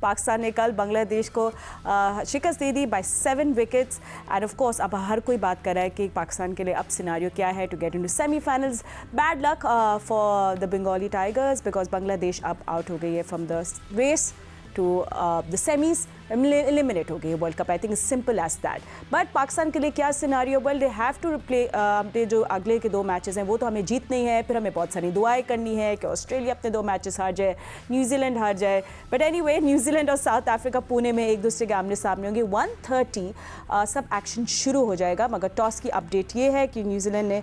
पाकिस्तान ने कल बांग्लादेश को शिकस्त दे दी by 7 wickets. And of course अब हर कोई बात कर रहा है कि पाकिस्तान के लिए अब सिनारियो क्या है to get into semifinals. Bad luck for the Bengali tigers because Bangladesh अब आउट हो गई है from the race to the semis, eliminate हो गई है world cup. I think is simple as that. But Pakistan के लिए क्या scenario, well they have to play अपने जो अगले के 2 मैचेस हैं वो तो हमें जीतने ही है, फिर हमें बहुत सारी दुआएं करनी है कि ऑस्ट्रेलिया अपने 2 मैचेस हार जाए, न्यूजीलैंड हार जाए। बट एनीवे न्यूजीलैंड और साउथ अफ्रीका पुणे में एक दूसरे के आमने सामने होंगे। 1:30 सब एक्शन शुरू हो जाएगा। मगर टॉस की अपडेट ये है कि न्यूजीलैंड ने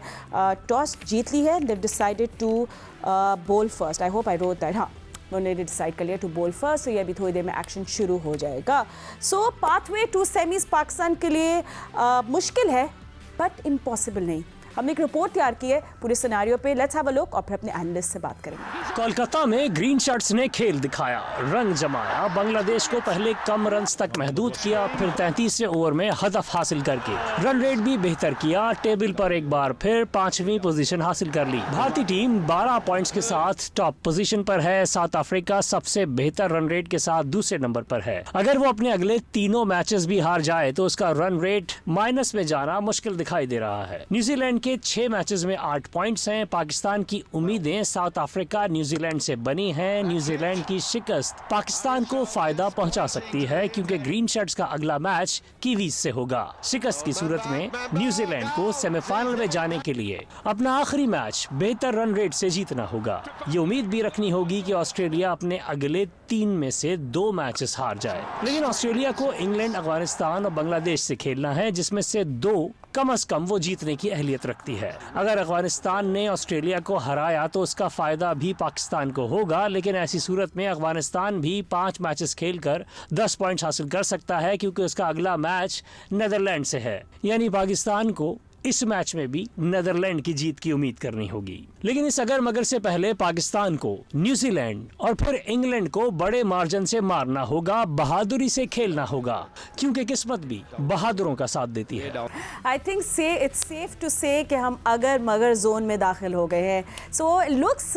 टॉस जीत ली है। दे डिसाइडेड टू बोल first. I hope I wrote that. हाँ, उन्होंने डिसाइड कर लिया टू बोल फर्स्ट। तो ये अभी थोड़ी देर में एक्शन शुरू हो जाएगा। सो पाथवे टू सेमीज पाकिस्तान के लिए मुश्किल है बट इम्पॉसिबल नहीं। हमने एक रिपोर्ट तैयार की है पूरे सिनेरियो पे। लेट्स हैव अ लुक और फिर अपने एनालिस्ट से बात करेंगे। कोलकाता में ग्रीन शर्ट्स ने खेल दिखाया, रंग जमाया, बांग्लादेश को पहले कम रन्स तक महदूद किया, फिर 33वें ओवर में हदफ हासिल करके रन रेट भी बेहतर किया। टेबल पर एक बार फिर 5वीं पोजीशन हासिल कर ली। भारतीय टीम 12 पॉइंट्स के साथ टॉप पोजीशन पर है। साउथ अफ्रीका सबसे बेहतर रन रेट के साथ दूसरे नंबर पर है। अगर वो अपने अगले तीनों मैचेस भी हार जाए तो उसका रन रेट माइनस में जाना मुश्किल दिखाई दे रहा है। न्यूजीलैंड के 6 मैचेस में 8 पॉइंट्स हैं। पाकिस्तान की उम्मीदें साउथ अफ्रीका न्यूजीलैंड से बनी हैं। न्यूजीलैंड की शिकस्त पाकिस्तान को फायदा पहुंचा सकती है क्योंकि ग्रीन शर्ट्स का अगला मैच कीवीज से होगा। शिकस्त की सूरत में न्यूजीलैंड को सेमीफाइनल में जाने के लिए अपना आखिरी मैच बेहतर रन रेट से जीतना होगा। ये उम्मीद भी रखनी होगी कि ऑस्ट्रेलिया अपने अगले 3 में से 2 मैचेस हार जाए। लेकिन ऑस्ट्रेलिया को इंग्लैंड, अफगानिस्तान और बांग्लादेश से खेलना है, जिसमें से 2 कम से कम वो जीतने की अहलियत रखती है। अगर अफगानिस्तान ने ऑस्ट्रेलिया को हराया तो उसका फायदा भी पाकिस्तान को होगा। लेकिन ऐसी सूरत में अफगानिस्तान भी 5 मैचेस खेलकर 10 पॉइंट्स हासिल कर सकता है क्योंकि उसका अगला मैच नीदरलैंड से है। यानी पाकिस्तान को इस मैच में भी नीदरलैंड की जीत की उम्मीद करनी होगी। लेकिन इस अगर मगर से पहले पाकिस्तान को न्यूजीलैंड और फिर इंग्लैंड को बड़े मार्जिन से मारना होगा, बहादुरी से खेलना होगा क्योंकि किस्मत भी बहादुरों का साथ देती है। I think it's safe to say कि हम अगर मगर जोन में दाखिल हो गए हैं। सो लुक्स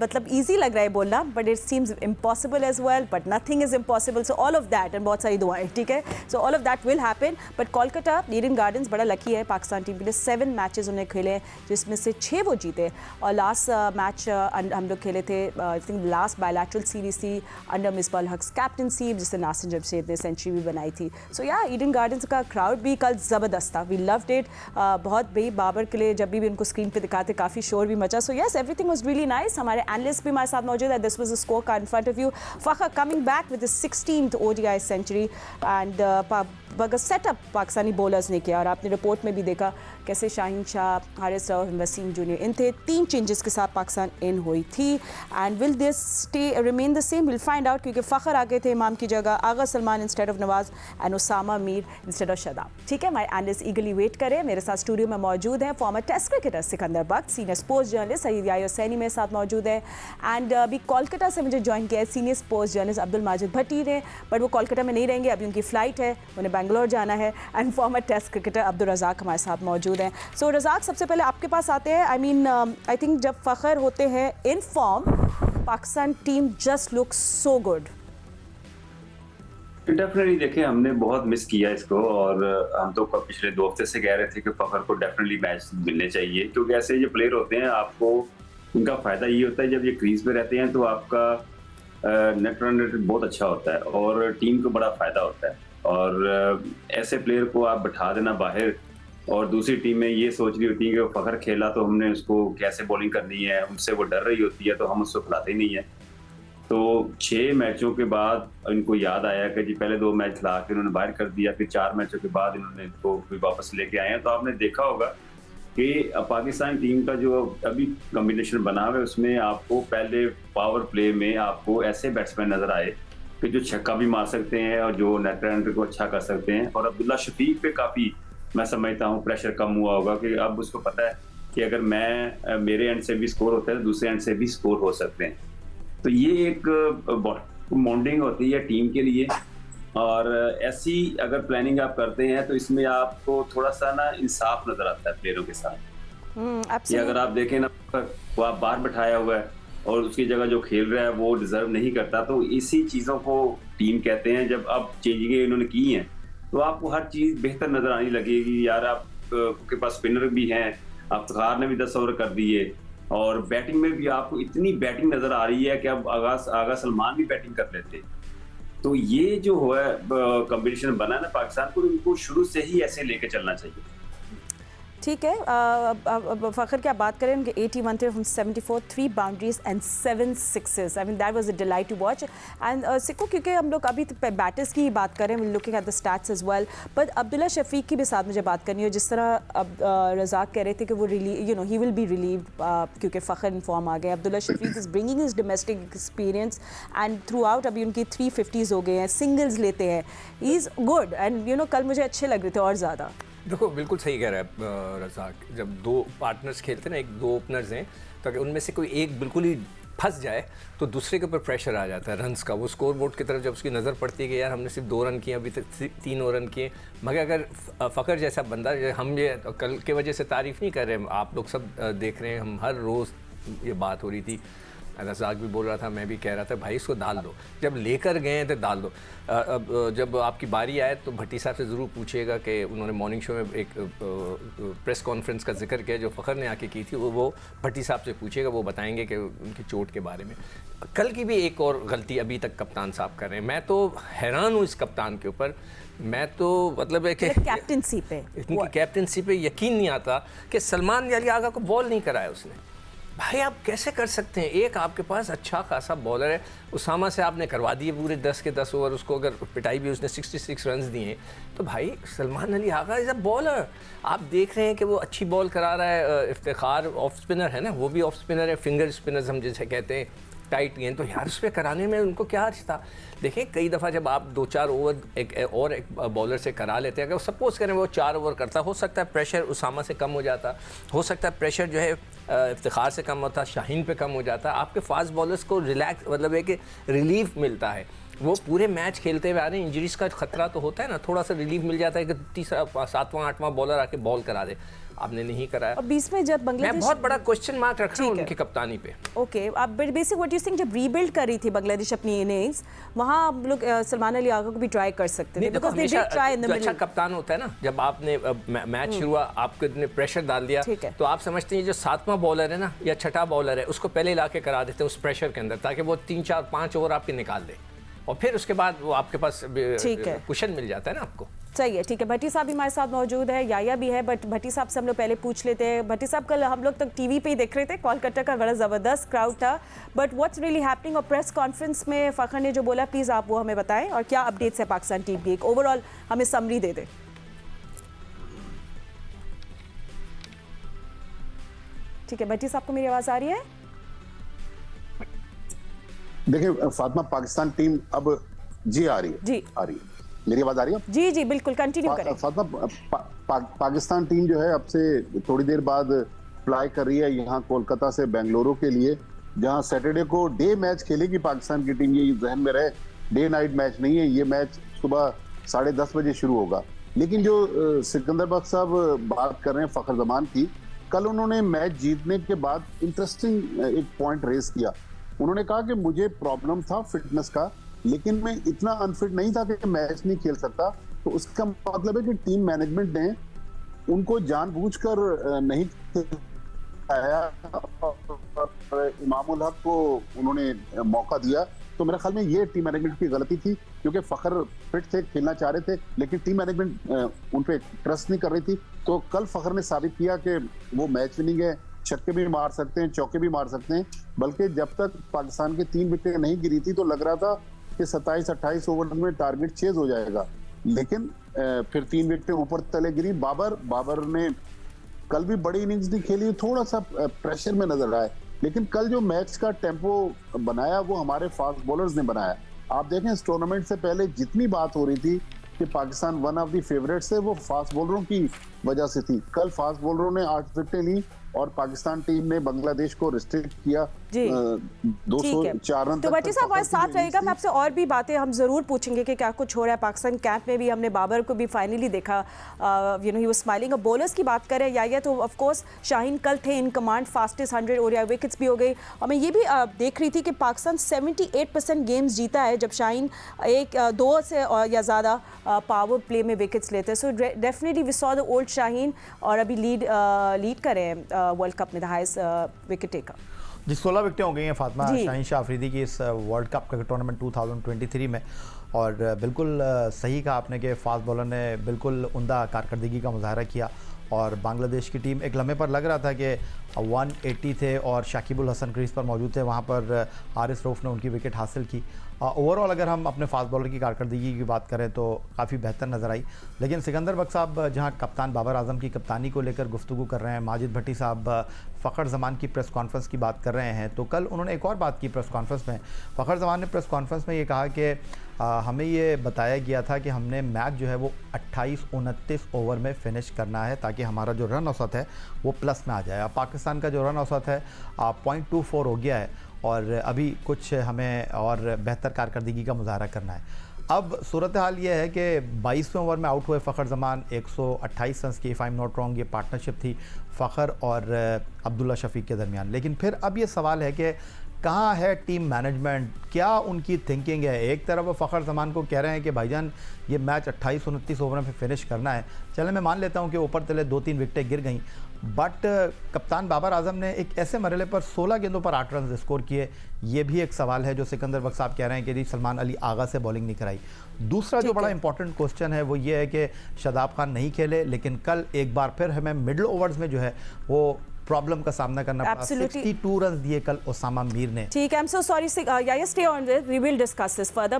मतलब इजी लग रहा है बोलना, but it seems impossible as well. But nothing is impossible. So all of that and बहुत सारी दुआएं, ठीक है। So all of that will happen. But Kolkata Eden Gardens बड़ा लकी है पाकिस्तान टीम के लिए। 7 मैचेस उन्हें खेले जिसमें से 6 वो जीते। और लास्ट मैच हम लोग खेले थे, I think last bilateral series थी अंडर मिसबाह हक कैप्टनसी, जिससे नासिर जमशेद ने सेंचुरी भी बनाई थी। सो या ईडन गार्डन्स का क्राउड भी कल ज़बरदस्त था। We loved it. बहुत भाई बाबर के लिए जब भी उनको स्क्रीन पे दिखाते काफ़ी शोर भी मचा। So yes, everything was really nice. हमारे एनालिस्ट भी हमारे साथ मौजूद है। This was the score card in front of you. Fakhar coming back with 16th ODI century and setup Pakistani bowlers ने किया। और आपने रिपोर्ट में भी देखा कैसे शाहीन शाह, हारिस रऊफ, वसीम जूनियर, इन थे 3 चेंजेस के साथ पाकिस्तान इन हुई थी। And will this stay remain the same, will find out, क्योंकि फ़खर आ गए थे इमाम की जगह, Agha Salman instead of Nawaz and Usama Mir instead of Shadab. ठीक है, हमारे एनालिस्ट ईगली वेट करें। मेरे साथ स्टूडियो में मौजूद हैं former test cricketer Sikandar Bakht, senior sports journalist Syed Yahya Hussaini मेरे साथ मौजूद है। एंड अभी कोलकाता से मुझे ज्वाइन किया है senior sports journalist Abdul Majid Bhatti ने, बट वो कोलकाता में नहीं रहेंगे, अभी उनकी फ़्लाइट है, उन्हें बेंगलोर जाना है। And former test cricketer Abdul Razzaq हमारे साथ मौजूद हैं। सो रज़ाक, सबसे पहले आपके पास आते हैं। आई थिंक जब फ़खर होते हैं in form, Pakistan team just look so good. Definitely देखिए, हमने बहुत मिस किया इसको और हम तो पिछले 2 हफ्ते से कह रहे थे कि फ़खर को डेफिनेटली मैच मिलने चाहिए, क्योंकि ऐसे जो प्लेयर होते हैं आपको उनका फ़ायदा ये होता है जब ये क्रीज पे रहते हैं तो आपका नेट रन रेट बहुत अच्छा होता है और टीम को बड़ा फ़ायदा होता है। और ऐसे प्लेयर को आप बैठा देना बाहर और दूसरी टीम में ये सोच रही होती है कि फ़खर खेला तो हमने उसको कैसे बॉलिंग करनी है, उनसे वो डर रही होती है तो हम उसको खिलाते ही नहीं है। तो 6 मैचों के बाद इनको याद आया कि जी पहले 2 मैच ला के उन्होंने बाहर कर दिया, फिर 4 मैचों के बाद इन्होंने इनको वापस लेके आए हैं। तो आपने देखा होगा कि पाकिस्तान टीम का जो अभी कॉम्बिनेशन बना हुआ है उसमें आपको पहले पावर प्ले में आपको ऐसे बैट्समैन नजर आए कि जो छक्का भी मार सकते हैं और जो नेट रन को अच्छा कर सकते हैं। और अब्दुल्ला शफीक पे काफ़ी मैं समझता हूँ प्रेशर कम हुआ होगा कि अब उसको पता है कि अगर मेरे एंड से भी स्कोर होता है तो दूसरे एंड से भी स्कोर हो सकते हैं। तो ये एक बॉन्डिंग होती है टीम के लिए। और ऐसी अगर प्लानिंग आप करते हैं तो इसमें आपको थोड़ा सा ना इंसाफ नजर आता है प्लेयरों के साथ। ये अगर आप देखें ना, वो आप बाहर बैठाया हुआ है और उसकी जगह जो खेल रहा है वो डिजर्व नहीं करता, तो इसी चीज़ों को टीम कहते हैं, जब अब चेंजिंगें इन्होंने की हैं तो आपको हर चीज बेहतर नजर आने लगेगी यार। आप के पास स्पिनर भी हैं, इफ्तिखार ने भी 10 ओवर कर दिए और बैटिंग में भी आपको इतनी बैटिंग नजर आ रही है कि अब आगा सलमान भी बैटिंग कर लेते। तो ये जो है कंपटीशन बना है ना पाकिस्तान को, इनको शुरू से ही ऐसे लेके चलना चाहिए। ठीक है, अब फ़खर की आप बात करें उनके 81 थे from 74, 3 boundaries and 7 sixes. I mean that was a delight to watch. And Sikko, क्योंकि हम लोग अभी बैटर्स की ही बात करें, looking at the stats as well, but Abdullah Shafique की भी साथ मुझे बात करनी है। जिस तरह अब रज़ाक कह रहे थे कि वो ही विल बी रिलीव क्योंकि फ़खर इन्फॉर्म आ गए। Abdullah Shafique is bringing his domestic experience and throughout अभी उनकी 350s हो गए हैं, सिंगल्स लेते हैं, ही इज़ गुड एंड कल मुझे अच्छे लग रहे थे और ज़्यादा। देखो बिल्कुल सही कह रहा है रज़ाक, जब दो पार्टनर्स खेलते हैं ना, दो ओपनर्स हैं, तो अगर उनमें से कोई एक बिल्कुल ही फंस जाए तो दूसरे के ऊपर प्रेशर आ जाता है रन्स का। वो स्कोर बोर्ड की तरफ जब उसकी नज़र पड़ती है कि यार हमने सिर्फ 2 रन किए, अभी तक 3 रन किए, मगर अगर फ़खर जैसा बंदा, हम ये कल के वजह से तारीफ़ नहीं कर रहे, आप लोग सब देख रहे हैं, हम हर रोज़ ये बात हो रही थी, रज़ाक भी बोल रहा था, मैं भी कह रहा था, भाई इसको डाल दो, जब लेकर गए तो डाल दो। अब जब आपकी बारी आए तो भट्टी साहब से ज़रूर पूछिएगा कि उन्होंने मॉर्निंग शो में एक प्रेस कॉन्फ्रेंस का जिक्र किया जो फ़खर ने आके की थी, वो भट्टी साहब से पूछिएगा, वो बताएंगे कि उनकी चोट के बारे में। कल की भी एक और गलती अभी तक कप्तान साहब कर रहे हैं, मैं तो हैरान हूँ इस कप्तान के ऊपर। मैं तो मतलब है कि कैप्टनसी पे, इनकी कैप्टनसी पे यकीन नहीं आता कि सलमान अली आगा को बॉल नहीं कराया उसने। भाई आप कैसे कर सकते हैं? एक आपके पास अच्छा खासा बॉलर है, उसामा से आपने करवा दिए पूरे 10 के 10 ओवर, उसको अगर पिटाई भी उसने 66 रन दिए, तो भाई Salman Ali Agha is a bowler. आप देख रहे हैं कि वो अच्छी बॉल करा रहा है, इफ्तिखार ऑफ स्पिनर है ना, वो भी ऑफ स्पिनर है, फिंगर स्पिनर्स हम जैसे कहते हैं, टाइट गेंद, तो यार उस पर कराने में उनको क्या अर्थ था? देखें कई दफ़ा जब आप 2-4 ओवर एक बॉलर से करा लेते हैं, अगर सपोज करें वो 4 ओवर करता, हो सकता है प्रेशर उसामा से कम हो जाता, हो सकता है प्रेशर जो है इफ्तिखार से कम होता, शाहीन पे कम हो जाता, आपके फास्ट बॉलर्स को रिलैक्स मतलब है कि रिलीफ मिलता है। वो पूरे मैच खेलते हुए आ रहे हैं, इंजरीज का खतरा तो होता है ना, थोड़ा सा रिलीफ मिल जाता है कि तीसरा 7वां 8वां बॉलर आके बॉल करा दे, आपने नहीं कराया। और बीच में जब बांग्लादेश, मैं बहुत बड़ा क्वेश्चन मार्क रख रहा हूँ उनकी कप्तानी पे। ओके, अब बेसिक व्हाट यू थिंक, जब रीबिल्ड कर रही थी बांग्लादेश अपनी इनिंग्स, वहाँ हम लोग सलमान अली आगा को भी ट्राई कर सकते थे, because they did try in the middle. अच्छा कप्तान होता है ना, जब आपने मैच शुरू हुआ, आपने प्रेशर डाल दिया, तो आप समझते हैं जो 7वां बॉलर है ना या छठा बॉलर है, उसको पहले ला के करा देते हैं उस प्रेशर के अंदर, ताकि वो 3 4 5 ओवर आपके निकाल दे, और फिर उसके बाद वो आपके पास कुशन मिल जाता है ना आपको। सही है, ठीक है। भट्टी साहब भी हमारे साथ मौजूद है, याया भी है, बट भट्टी साहब से हम लोग पहले पूछ लेते हैं। भट्टी साहब, कल हम लोग तक टीवी पे ही देख रहे थे, कोलकाता का बड़ा ज़बरदस्त क्राउड था, बट व्हाट्स रियली हैपनिंग, और प्रेस कॉन्फ्रेंस में फ़खर ने जो बोला, प्लीज़ आप वो हमें बताएं, और क्या अपडेट्स है पाकिस्तान टीम की, एक ओवरऑल हमें समरी दे दें। ठीक है, भट्टी साहब को मेरी आवाज़ आ रही है? देखिए फातिमा, पाकिस्तान टीम अब जी आ रही है, जी आ रही है, मेरी आवाज आ रही है? जी जी बिल्कुल, कंटिन्यू करें। फातिमा, पाकिस्तान टीम जो है अब से थोड़ी देर बाद फ्लाई कर रही है यहाँ कोलकाता से बेंगलुरु के लिए, जहाँ सैटरडे को डे मैच खेलेगी पाकिस्तान की टीम। ये जहन में रहे, डे नाइट मैच नहीं है, ये मैच सुबह 10:30 बजे शुरू होगा। लेकिन जो सिकंदर बख्श साहब बात कर रहे हैं फ़खर जमान की, कल उन्होंने मैच जीतने के बाद इंटरेस्टिंग एक पॉइंट रेज किया। उन्होंने कहा कि मुझे प्रॉब्लम था फिटनेस का, लेकिन मैं इतना अनफिट नहीं था कि मैच नहीं खेल सकता। तो उसका मतलब है कि टीम मैनेजमेंट ने उनको जानबूझकर नहीं खिलाया, इमामुल हक को उन्होंने मौका दिया। तो मेरे ख्याल में ये टीम मैनेजमेंट की गलती थी, क्योंकि फ़खर फिट थे, खेलना चाह रहे थे, लेकिन टीम मैनेजमेंट उन पे ट्रस्ट नहीं कर रही थी। तो कल फ़खर ने साबित किया कि वो मैच विनिंग है, छक्के भी मार सकते हैं, चौके भी मार सकते हैं। बल्कि जब तक पाकिस्तान की 3 विकेट नहीं गिरी थी तो लग रहा था कि 27-28 ओवर में टारगेट चेज हो जाएगा, लेकिन फिर 3 विकेटें ऊपर तले गिरी। बाबर ने कल भी बड़ी इनिंग्स नहीं खेली, थोड़ा सा प्रेशर में नजर आया, लेकिन कल जो मैच का टेम्पो बनाया वो हमारे फास्ट बॉलर्स ने बनाया। आप देखें इस टूर्नामेंट से पहले जितनी बात हो रही थी कि Pakistan one of the favourites है, वो फास्ट बॉलरों की वजह से थी। कल फास्ट बॉलरों ने 8 विकेटें ली, और पाकिस्तान टीम ने बांग्लादेश को रिस्ट्रिक्ट किया जी। 204 रन तो तक। बच्ची साहब हमारे फखर की साथ जो रहेगा, innings मैं आपसे और भी बातें हम ज़रूर पूछेंगे कि क्या कुछ हो रहा है पाकिस्तान कैंप में भी। हमने बाबर को भी फाइनली देखा, you know he was smiling. अब बॉलर्स की बात करें या तो ऑफ कोर्स शाहीन कल थे इन कमांड, फास्टेस्ट 100 और या विकेट्स भी हो गई। और मैं ये भी देख रही थी कि पाकिस्तान 78% गेम्स जीता है जब शाहीन दो से या ज़्यादा पावर प्ले में विकेट्स लेते हैं। So definitely we saw the old Shaheen, और अभी लीड कर रहे हैं वर्ल्ड कप में द हाईएस्ट विकेट टेकर। जी 16 विकेटें हो गई हैं फातिमा जी। शाहीन शाह अफरीदी की इस वर्ल्ड कप का टूर्नामेंट 2023 में। और बिल्कुल सही कहा आपने कि फास्ट बॉलर ने बिल्कुल उम्दा कारकर्दगी का मुजाहरा किया। और बांग्लादेश की टीम एक लम्हे पर लग रहा था कि 180 थे और शाकिबुल हसन क्रीज पर मौजूद थे, वहाँ पर हारिस रऊफ ने उनकी विकेट हासिल की। ओवरऑल अगर हम अपने फास्ट बॉलर की कारकर्दगी की बात करें तो काफ़ी बेहतर नज़र आई। लेकिन सिकंदर बख्श साहब जहाँ कप्तान बाबर आजम की कप्तानी को लेकर गुफ्तगू कर रहे हैं, माजिद भट्टी साहब फ़खर ज़मान की प्रेस कॉन्फ्रेंस की बात कर रहे हैं, तो कल उन्होंने एक और बात की प्रेस कॉन्फ्रेंस में। फ़खर ज़मान ने प्रेस कॉन्फ्रेंस में ये कहा कि हमें ये बताया गया था कि हमने मैच जो है वो 28-29 ओवर में फ़िनिश करना है ताकि हमारा जो रन औसत है वो प्लस में आ जाए। अब पाकिस्तान का जो रन औसत है 0.24 हो गया है और अभी कुछ हमें और बेहतर कारकर्दगी का मुजाहरा करना है। अब सूरत हाल ये है कि 22वें ओवर में आउट हुए फ़खर ज़मान 128 रन की, if I am not wrong, ये पार्टनरशिप थी फ़खर और अब्दुल्ला शफीक के दरमियान। लेकिन फिर अब ये सवाल है कि कहाँ है टीम मैनेजमेंट, क्या उनकी थिंकिंग है? एक तरफ वो फ़खर ज़मान को कह रहे हैं कि भाईजान ये मैच 28-29 ओवर में फिनिश करना है। चले मैं मान लेता हूँ कि ऊपर तले 2-3 विकेटें गिर गई, बट कप्तान बाबर आजम ने एक ऐसे मरहले पर 16 गेंदों पर 8 रन स्कोर किए। ये भी एक सवाल है जो सिकंदर बख्श साहब कह रहे हैं कि जी सलमान अली आगा से बॉलिंग नहीं कराई। दूसरा जो बड़ा इंपॉर्टेंट क्वेश्चन है वो ये है कि शादाब खान नहीं खेले, लेकिन कल एक बार फिर हमें मिडल ओवर्स में जो है वो प्रॉब्लम का सामना करना पड़ा। 62 रन दिए कल ओसामा मीर ने। ठीक है, I am so sorry, stay on, we will discuss this further.